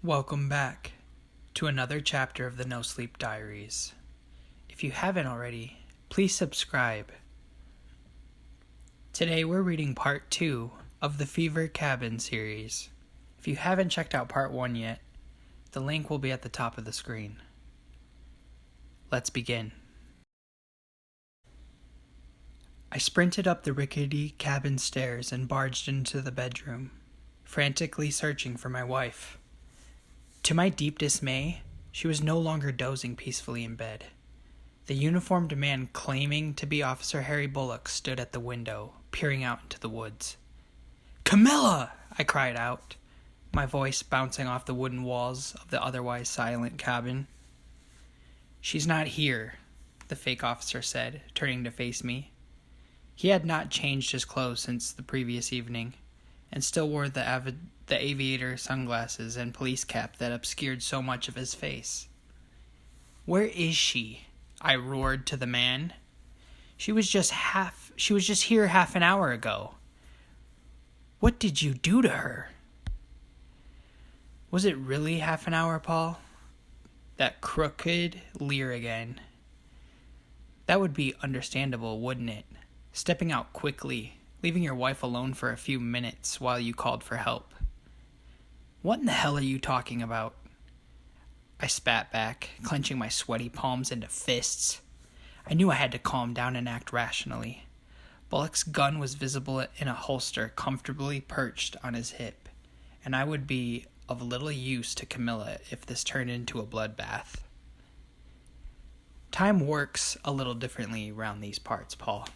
Welcome back to another chapter of the NoSleep Diaries. If you haven't already, please subscribe. Today we're reading part 2 of the Fever Cabin series. If you haven't checked out part 1 yet, the link will be at the top of the screen. Let's begin. I sprinted up the rickety cabin stairs and barged into the bedroom, frantically searching for my wife. To my deep dismay, she was no longer dozing peacefully in bed. The uniformed man claiming to be Officer Harry Bullock stood at the window, peering out into the woods. "Camilla!" I cried out, my voice bouncing off the wooden walls of the otherwise silent cabin. "She's not here," the fake officer said, turning to face me. He had not changed his clothes since the previous evening, and still wore the aviator sunglasses and police cap that obscured so much of his face. "Where is she?" I roared to the man. She was just here half an hour ago. What did you do to her?" Was it really half an hour, Paul? That crooked leer again. That would be understandable, wouldn't it? Stepping out quickly, leaving your wife alone for a few minutes while you called for help. "What in the hell are you talking about?" I spat back, clenching my sweaty palms into fists. I knew I had to calm down and act rationally. Bullock's gun was visible in a holster comfortably perched on his hip, and I would be of little use to Camilla if this turned into a bloodbath. "Time works a little differently around these parts, Paul,"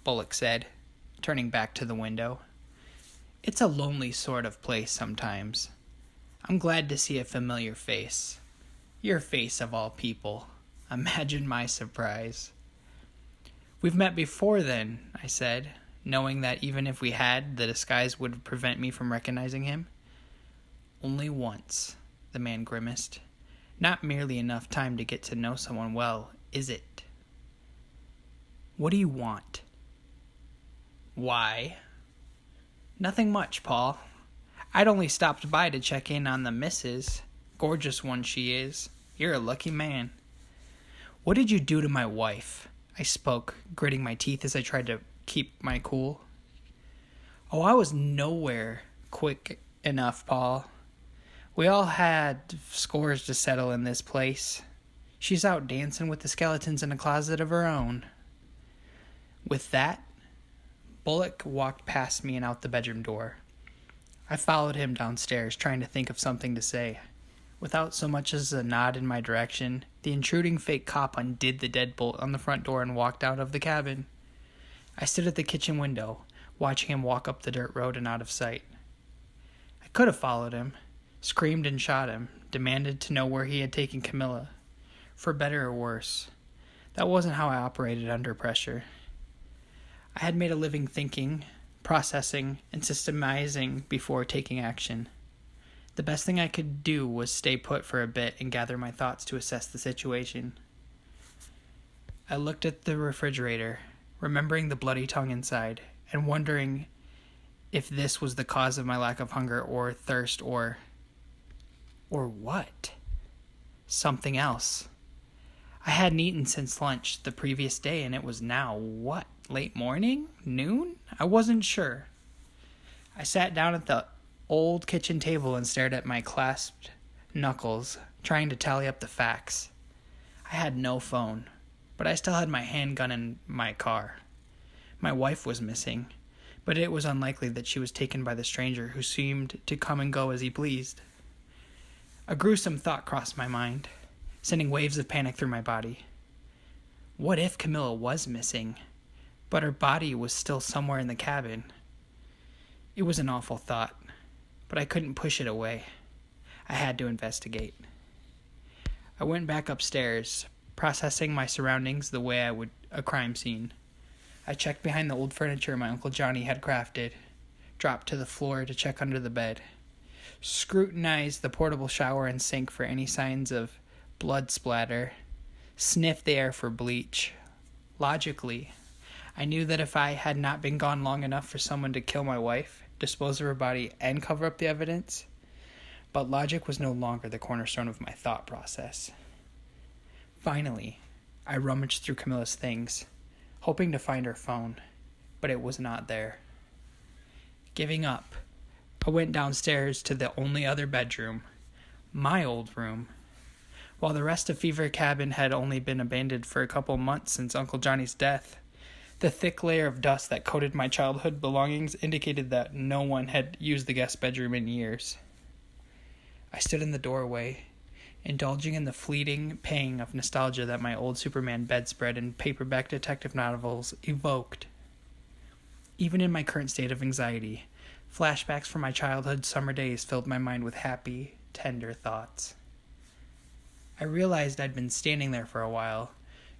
Bullock said, turning back to the window. "It's a lonely sort of place sometimes. I'm glad to see a familiar face. Your face of all people. Imagine my surprise." "We've met before then," I said, knowing that even if we had, the disguise would prevent me from recognizing him. "Only once," the man grimaced. "Not merely enough time to get to know someone well, is it?" "What do you want?" "Why?" "Nothing much, Paul. I'd only stopped by to check in on the missus. Gorgeous one she is. You're a lucky man." "What did you do to my wife?" I spoke, gritting my teeth as I tried to keep my cool. "Oh, I was nowhere quick enough, Paul. We all had scores to settle in this place. She's out dancing with the skeletons in a closet of her own." With that, Bullock walked past me and out the bedroom door. I followed him downstairs, trying to think of something to say. Without so much as a nod in my direction, the intruding fake cop undid the deadbolt on the front door and walked out of the cabin. I stood at the kitchen window, watching him walk up the dirt road and out of sight. I could have followed him, screamed and shot him, demanded to know where he had taken Camilla. For better or worse, that wasn't how I operated under pressure. I had made a living thinking, processing, and systemizing before taking action. The best thing I could do was stay put for a bit and gather my thoughts to assess the situation. I looked at the refrigerator, remembering the bloody tongue inside, and wondering if this was the cause of my lack of hunger or thirst or what? Something else. I hadn't eaten since lunch the previous day, and it was now, what, late morning? Noon? I wasn't sure. I sat down at the old kitchen table and stared at my clasped knuckles, trying to tally up the facts. I had no phone, but I still had my handgun in my car. My wife was missing, but it was unlikely that she was taken by the stranger who seemed to come and go as he pleased. A gruesome thought crossed my mind, sending waves of panic through my body. What if Camilla was missing, but her body was still somewhere in the cabin? It was an awful thought, but I couldn't push it away. I had to investigate. I went back upstairs, processing my surroundings the way I would a crime scene. I checked behind the old furniture my Uncle Johnny had crafted, dropped to the floor to check under the bed, scrutinized the portable shower and sink for any signs of blood splatter, sniffed the air for bleach. Logically, I knew that if I had not been gone long enough for someone to kill my wife, dispose of her body, and cover up the evidence, but logic was no longer the cornerstone of my thought process. Finally, I rummaged through Camilla's things, hoping to find her phone, but it was not there. Giving up, I went downstairs to the only other bedroom, my old room. While the rest of Fever Cabin had only been abandoned for a couple months since Uncle Johnny's death, the thick layer of dust that coated my childhood belongings indicated that no one had used the guest bedroom in years. I stood in the doorway, indulging in the fleeting pang of nostalgia that my old Superman bedspread and paperback detective novels evoked. Even in my current state of anxiety, flashbacks from my childhood summer days filled my mind with happy, tender thoughts. I realized I'd been standing there for a while,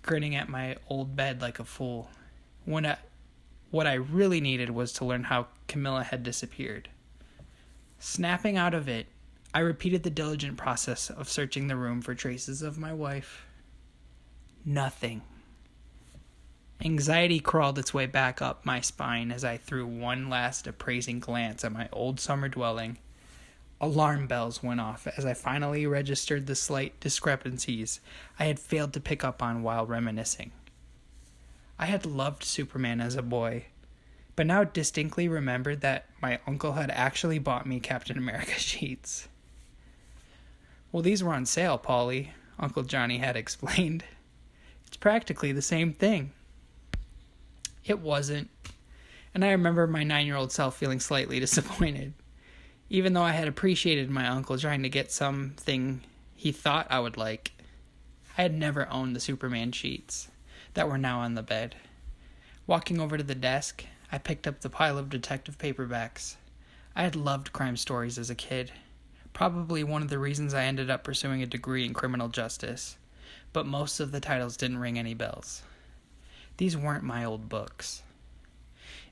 grinning at my old bed like a fool, when what I really needed was to learn how Camilla had disappeared. Snapping out of it, I repeated the diligent process of searching the room for traces of my wife. Nothing. Anxiety crawled its way back up my spine as I threw one last appraising glance at my old summer dwelling. Alarm bells went off as I finally registered the slight discrepancies I had failed to pick up on while reminiscing. I had loved Superman as a boy, but now distinctly remembered that my uncle had actually bought me Captain America sheets. "Well, these were on sale, Polly," Uncle Johnny had explained. "It's practically the same thing." It wasn't, and I remember my 9-year-old self feeling slightly disappointed. Even though I had appreciated my uncle trying to get something he thought I would like, I had never owned the Superman sheets that were now on the bed. Walking over to the desk, I picked up the pile of detective paperbacks. I had loved crime stories as a kid, probably one of the reasons I ended up pursuing a degree in criminal justice, but most of the titles didn't ring any bells. These weren't my old books.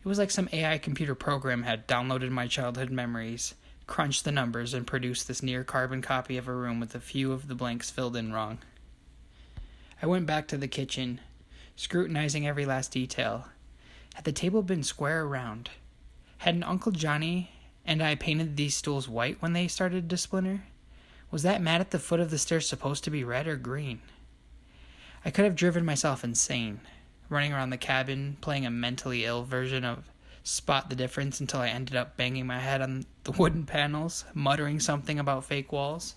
It was like some AI computer program had downloaded my childhood memories, crunched the numbers, and produced this near-carbon copy of a room with a few of the blanks filled in wrong. I went back to the kitchen, scrutinizing every last detail. Had the table been square or round? Hadn't Uncle Johnny and I painted these stools white when they started to splinter? Was that mat at the foot of the stairs supposed to be red or green? I could have driven myself insane, running around the cabin, playing a mentally ill version of Spot the Difference until I ended up banging my head on the wooden panels, muttering something about fake walls.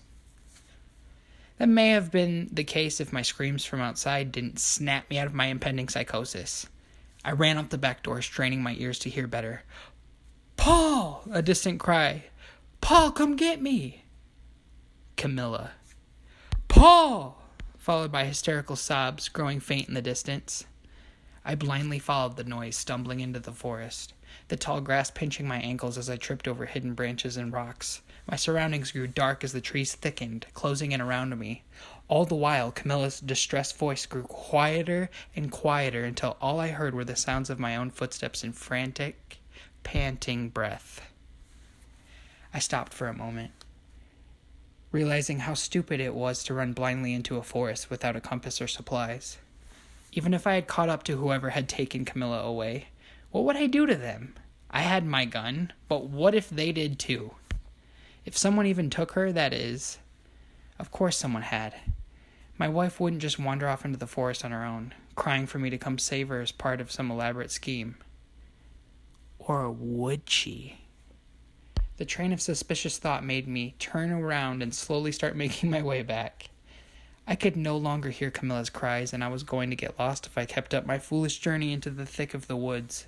That may have been the case if my screams from outside didn't snap me out of my impending psychosis. I ran up the back door, straining my ears to hear better. "Paul!" A distant cry. "Paul, come get me!" Camilla. "Paul!" Followed by hysterical sobs, growing faint in the distance. I blindly followed the noise, stumbling into the forest, the tall grass pinching my ankles as I tripped over hidden branches and rocks. My surroundings grew dark as the trees thickened, closing in around me. All the while, Camilla's distressed voice grew quieter and quieter until all I heard were the sounds of my own footsteps and frantic, panting breath. I stopped for a moment, realizing how stupid it was to run blindly into a forest without a compass or supplies. Even if I had caught up to whoever had taken Camilla away, what would I do to them? I had my gun, but what if they did too? If someone even took her, that is. Of course someone had. My wife wouldn't just wander off into the forest on her own, crying for me to come save her as part of some elaborate scheme. Or would she? The train of suspicious thought made me turn around and slowly start making my way back. I could no longer hear Camilla's cries, and I was going to get lost if I kept up my foolish journey into the thick of the woods.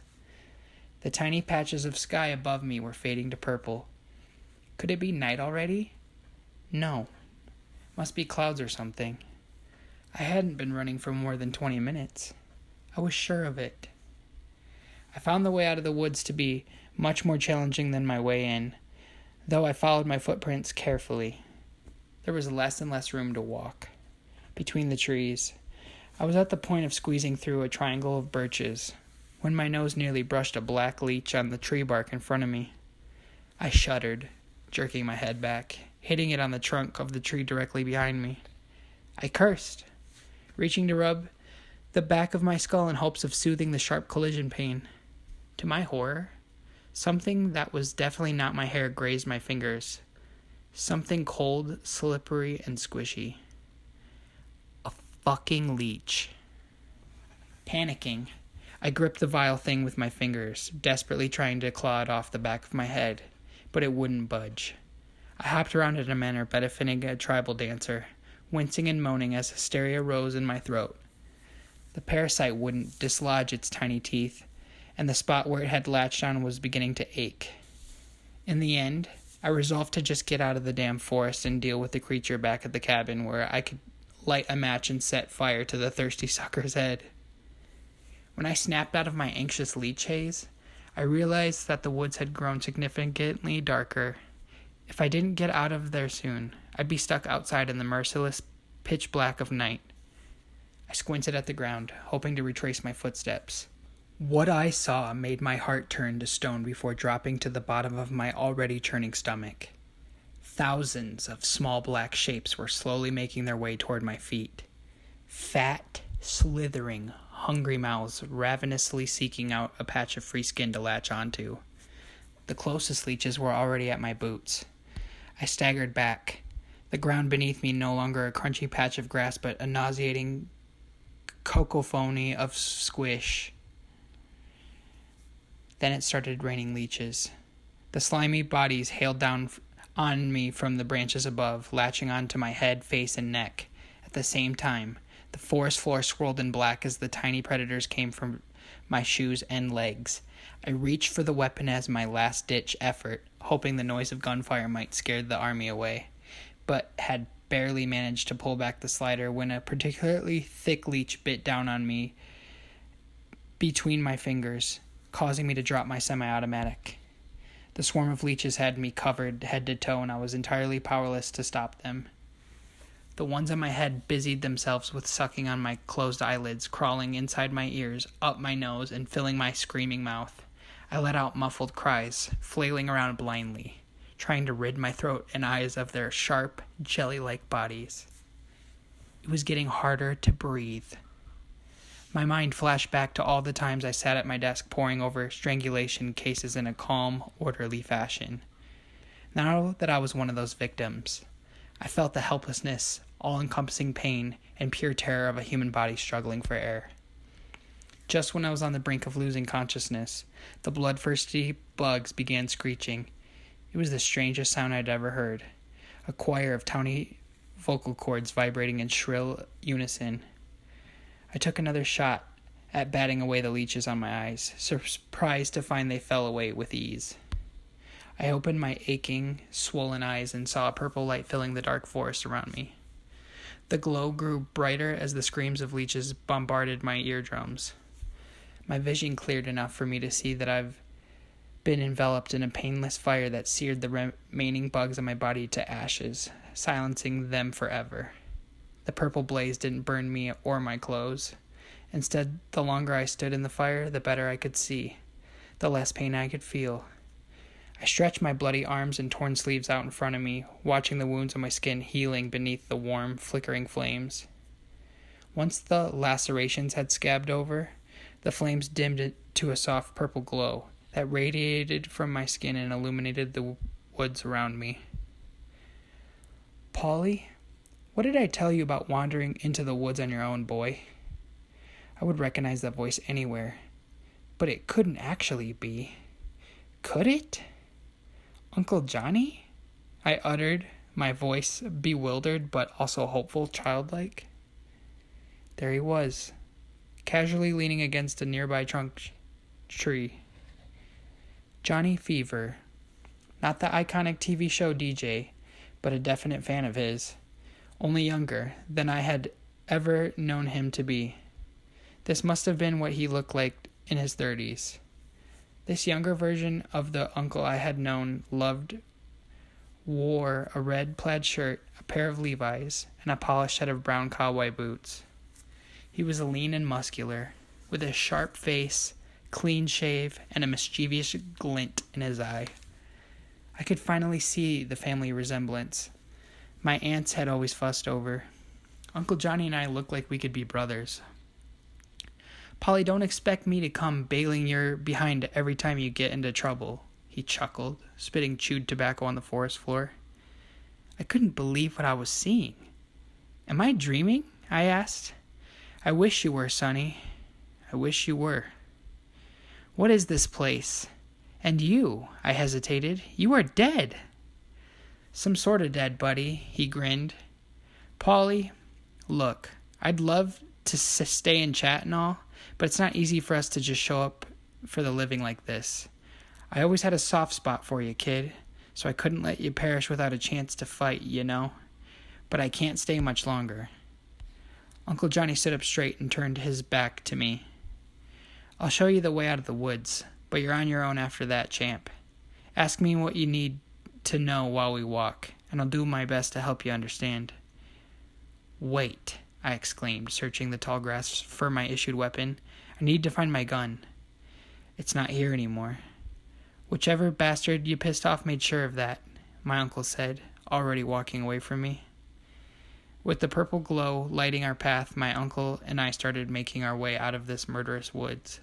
The tiny patches of sky above me were fading to purple. Could it be night already? No. Must be clouds or something. I hadn't been running for more than 20 minutes. I was sure of it. I found the way out of the woods to be much more challenging than my way in, though I followed my footprints carefully. There was less and less room to walk. Between the trees, I was at the point of squeezing through a triangle of birches, when my nose nearly brushed a black leech on the tree bark in front of me. I shuddered, jerking my head back, hitting it on the trunk of the tree directly behind me. I cursed, reaching to rub the back of my skull in hopes of soothing the sharp collision pain. To my horror, something that was definitely not my hair grazed my fingers, Something cold, slippery, and squishy. A fucking leech. Panicking, I gripped the vile thing with my fingers, desperately trying to claw it off the back of my head, but it wouldn't budge. I hopped around in a manner befitting a tribal dancer, wincing and moaning as hysteria rose in my throat. The parasite wouldn't dislodge its tiny teeth, and the spot where it had latched on was beginning to ache. In the end, I resolved to just get out of the damn forest and deal with the creature back at the cabin where I could light a match and set fire to the thirsty sucker's head. When I snapped out of my anxious leech haze, I realized that the woods had grown significantly darker. If I didn't get out of there soon, I'd be stuck outside in the merciless pitch black of night. I squinted at the ground, hoping to retrace my footsteps. What I saw made my heart turn to stone before dropping to the bottom of my already churning stomach. Thousands of small black shapes were slowly making their way toward my feet. Fat, slithering, hungry mouths ravenously seeking out a patch of free skin to latch onto. The closest leeches were already at my boots. I staggered back, the ground beneath me no longer a crunchy patch of grass but a nauseating cacophony of squish. Then it started raining leeches. The slimy bodies hailed down on me from the branches above, latching onto my head, face, and neck. At the same time, the forest floor swirled in black as the tiny predators came from my shoes and legs. I reached for the weapon as my last-ditch effort, hoping the noise of gunfire might scare the army away, but had barely managed to pull back the slider when a particularly thick leech bit down on me between my fingers, causing me to drop my semi-automatic. The swarm of leeches had me covered head to toe, and I was entirely powerless to stop them. The ones on my head busied themselves with sucking on my closed eyelids, crawling inside my ears, up my nose, and filling my screaming mouth. I let out muffled cries, flailing around blindly, trying to rid my throat and eyes of their sharp, jelly-like bodies. It was getting harder to breathe. My mind flashed back to all the times I sat at my desk poring over strangulation cases in a calm, orderly fashion. Now that I was one of those victims, I felt the helplessness, all-encompassing pain, and pure terror of a human body struggling for air. Just when I was on the brink of losing consciousness, the bloodthirsty bugs began screeching. It was the strangest sound I'd ever heard, a choir of tiny vocal cords vibrating in shrill unison. I took another shot at batting away the leeches on my eyes, surprised to find they fell away with ease. I opened my aching, swollen eyes and saw a purple light filling the dark forest around me. The glow grew brighter as the screams of leeches bombarded my eardrums. My vision cleared enough for me to see that I've been enveloped in a painless fire that seared the remaining bugs on my body to ashes, silencing them forever. The purple blaze didn't burn me or my clothes. Instead, the longer I stood in the fire, the better I could see, the less pain I could feel. I stretched my bloody arms and torn sleeves out in front of me, watching the wounds on my skin healing beneath the warm, flickering flames. Once the lacerations had scabbed over, the flames dimmed it to a soft purple glow that radiated from my skin and illuminated the woods around me. "Polly, what did I tell you about wandering into the woods on your own, boy?" I would recognize that voice anywhere, but it couldn't actually be. Could it? Uncle Johnny? I uttered, my voice bewildered but also hopeful, childlike. There he was, casually leaning against a nearby trunk tree. Johnny Fever, not the iconic TV show DJ, but a definite fan of his, only younger than I had ever known him to be. This must have been what he looked like in his 30s. This younger version of the uncle I had known wore a red plaid shirt, a pair of Levi's, and a polished set of brown cowboy boots. He was lean and muscular, with a sharp face, clean shave, and a mischievous glint in his eye. I could finally see the family resemblance my aunts had always fussed over. Uncle Johnny and I looked like we could be brothers. "Polly, don't expect me to come bailing your behind every time you get into trouble," he chuckled, spitting chewed tobacco on the forest floor. couldn't believe what I was seeing. Am I dreaming? I asked. I wish you were, Sonny. I wish you were. What is this place? And you, I hesitated. You are dead. Some sort of dead, buddy, he grinned. Polly, look, I'd love to stay and chat and all, but it's not easy for us to just show up for the living like this. I always had a soft spot for you, kid, so I couldn't let you perish without a chance to fight, you know? But I can't stay much longer. Uncle Johnny stood up straight and turned his back to me. I'll show you the way out of the woods, but you're on your own after that, champ. Ask me what you need to know while we walk, and I'll do my best to help you understand. Wait, I exclaimed, searching the tall grass for my issued weapon. I need to find my gun. It's not here anymore. Whichever bastard you pissed off made sure of that, my uncle said, already walking away from me. With the purple glow lighting our path, my uncle and I started making our way out of this murderous woods.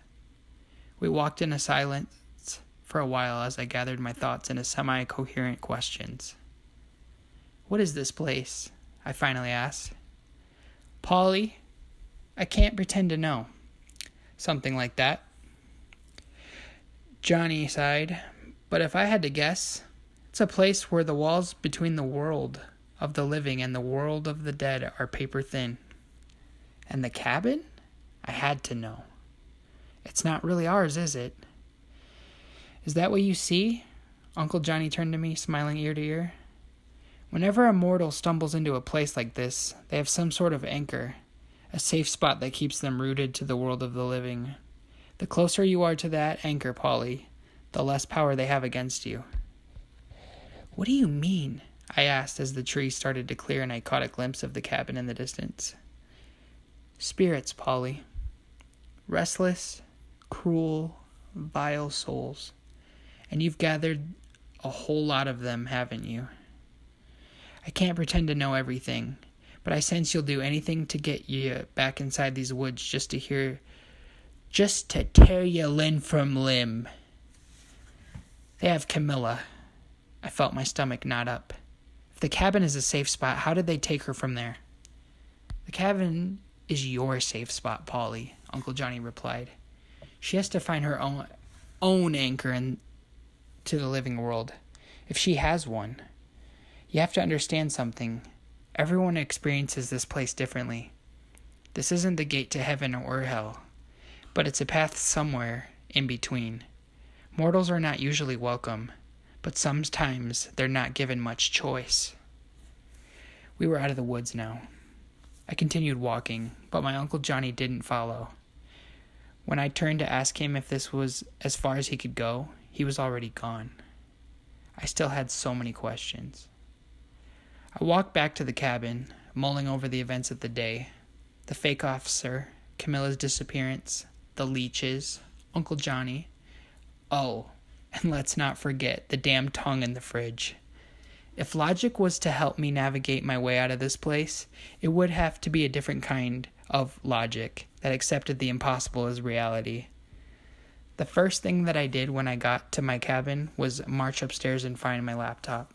We walked in a silence for a while as I gathered my thoughts into semi-coherent questions. What is this place? I finally asked. Polly, I can't pretend to know. Something like that. Johnny sighed, but if I had to guess, it's a place where the walls between the world of the living and the world of the dead are paper thin. And the cabin? I had to know. It's not really ours, is it? Is that what you see? Uncle Johnny turned to me, smiling ear to ear. Whenever a mortal stumbles into a place like this, they have some sort of anchor, a safe spot that keeps them rooted to the world of the living. The closer you are to that anchor, Polly, the less power they have against you. What do you mean? I asked as the trees started to clear and I caught a glimpse of the cabin in the distance. Spirits, Polly. Restless, cruel, vile souls. And you've gathered a whole lot of them, haven't you? I can't pretend to know everything, but I sense you'll do anything to get you back inside these woods just to tear you limb from limb. They have Camilla. I felt my stomach knot up. If the cabin is a safe spot, how did they take her from there? The cabin is your safe spot, Polly, Uncle Johnny replied. She has to find her own anchor to the living world, if she has one. You have to understand something. Everyone experiences this place differently. This isn't the gate to heaven or hell, but it's a path somewhere in between. Mortals are not usually welcome, but sometimes they're not given much choice. We were out of the woods now. I continued walking, but my Uncle Johnny didn't follow. When I turned to ask him if this was as far as he could go, he was already gone. I still had so many questions. I walked back to the cabin, mulling over the events of the day. The fake officer, Camilla's disappearance, the leeches, Uncle Johnny. Oh, and let's not forget the damn tongue in the fridge. If logic was to help me navigate my way out of this place, it would have to be a different kind of logic that accepted the impossible as reality. The first thing that I did when I got to my cabin was march upstairs and find my laptop.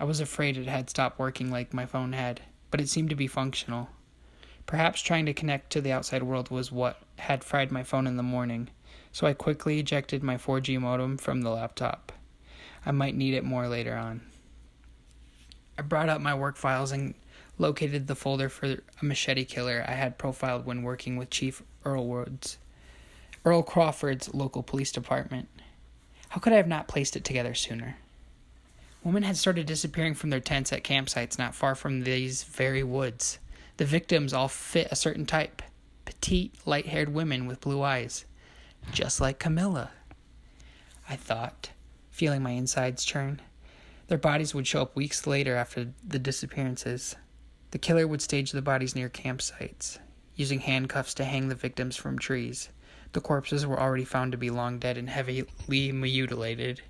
I was afraid it had stopped working like my phone had, but it seemed to be functional. Perhaps trying to connect to the outside world was what had fried my phone in the morning, so I quickly ejected my 4G modem from the laptop. I might need it more later on. I brought up my work files and located the folder for a machete killer I had profiled when working with Chief Earl Crawford's local police department. How could I have not placed it together sooner? Women had started disappearing from their tents at campsites not far from these very woods. The victims all fit a certain type. Petite, light-haired women with blue eyes. Just like Camilla, I thought, feeling my insides churn. Their bodies would show up weeks later after the disappearances. The killer would stage the bodies near campsites, using handcuffs to hang the victims from trees. The corpses were already found to be long dead and heavily mutilated.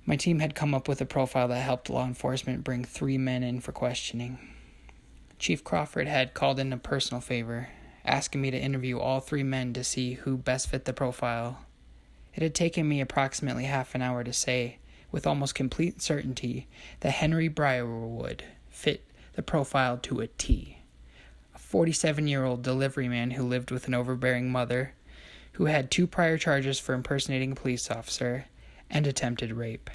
My team had come up with a profile that helped law enforcement bring 3 men in for questioning. Chief Crawford had called in a personal favor, asking me to interview all 3 men to see who best fit the profile. It had taken me approximately half an hour to say, with almost complete certainty that Henry Briarwood fit the profile to a T. A 47-year-old delivery man who lived with an overbearing mother, who had 2 prior charges for impersonating a police officer and attempted rape.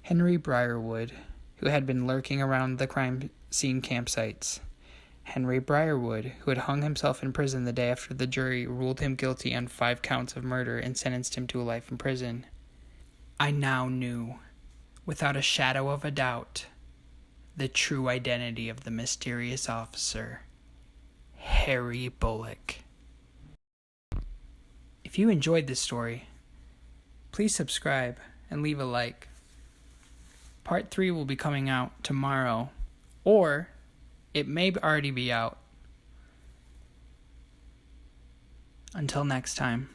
Henry Briarwood, who had been lurking around the crime scene campsites. Henry Briarwood, who had hung himself in prison the day after the jury ruled him guilty on 5 counts of murder and sentenced him to a life in prison. I now knew, without a shadow of a doubt, the true identity of the mysterious officer, Harry Bullock. If you enjoyed this story, please subscribe and leave a like. Part 3 will be coming out tomorrow, or it may already be out. Until next time.